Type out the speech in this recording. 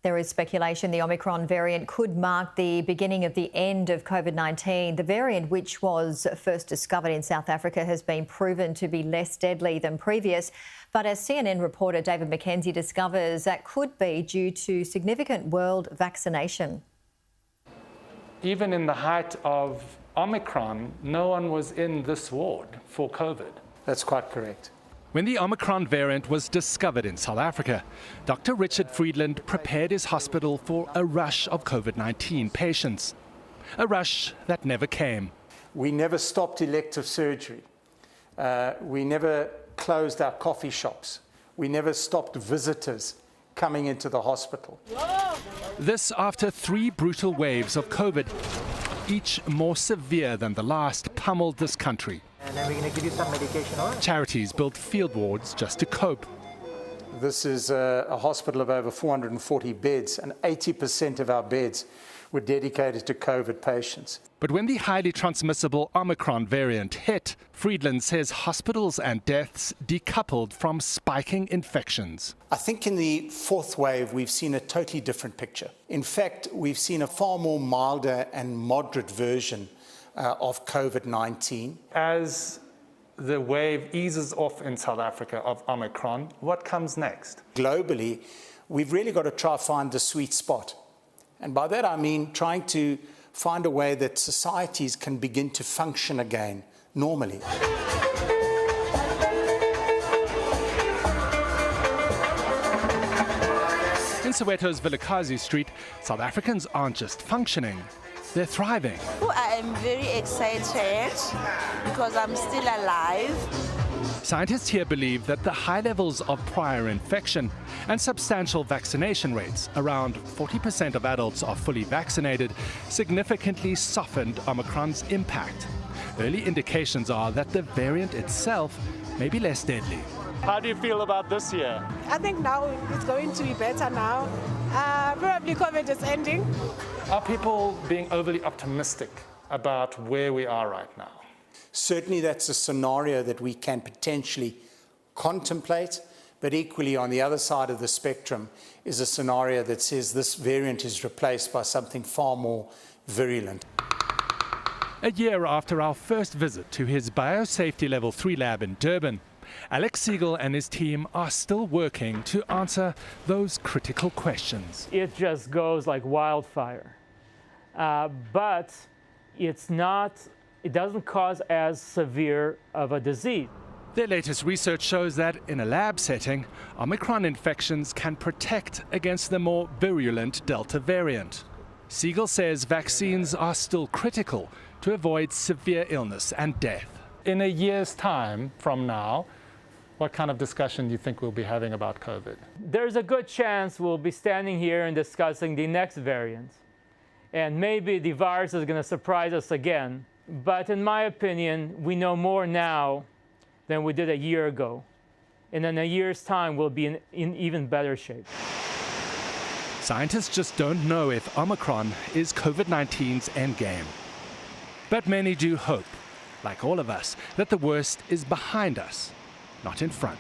There is speculation the Omicron variant could mark the beginning of the end of COVID-19. The variant, which was first discovered in South Africa, has been proven to be less deadly than previous. But as CNN reporter David McKenzie discovers, that could be due to significant world vaccination. Even in the height of Omicron, no one was in this ward for COVID. That's quite correct. When the Omicron variant was discovered in South Africa, Dr. Richard Friedland prepared his hospital for a rush of COVID-19 patients. A rush that never came. We never stopped elective surgery. We never closed our coffee shops. We never stopped visitors coming into the hospital. This after 3 brutal waves of COVID, each more severe than the last, pummeled this country. And then we're going to give you some medication, all right? Charities built field wards just to cope. This is a hospital of over 440 beds, and 80% of our beds were dedicated to COVID patients. But when the highly transmissible Omicron variant hit, Friedland says hospitals and deaths decoupled from spiking infections. I think in the 4th wave, we've seen a totally different picture. In fact, we've seen a far more milder and moderate version of COVID-19. As the wave eases off in South Africa of Omicron, what comes next? Globally, we've really got to try to find the sweet spot. And by that I mean trying to find a way that societies can begin to function again normally. In Soweto's Vilakazi Street, South Africans aren't just functioning, they're thriving. I am very excited because I'm still alive. Scientists here believe that the high levels of prior infection and substantial vaccination rates, around 40% of adults are fully vaccinated, significantly softened Omicron's impact. Early indications are that the variant itself may be less deadly. How do you feel about this year? I think now it's going to be better now. Probably COVID is ending. Are people being overly optimistic about where we are right now? Certainly that's a scenario that we can potentially contemplate, but equally on the other side of the spectrum is a scenario that says this variant is replaced by something far more virulent. A year after our first visit to his biosafety level 3 lab in Durban, Alex Siegel and his team are still working to answer those critical questions. It just goes like wildfire, but it doesn't cause as severe of a disease. Their latest research shows that in a lab setting, Omicron infections can protect against the more virulent Delta variant. Siegel says vaccines are still critical to avoid severe illness and death. In a year's time from now, what kind of discussion do you think we'll be having about COVID? There's a good chance we'll be standing here and discussing the next variant. And maybe the virus is going to surprise us again. But in my opinion, we know more now than we did a year ago. And in a year's time, we'll be in even better shape. Scientists just don't know if Omicron is COVID-19's endgame. But many do hope, like all of us, that the worst is behind us, not in front.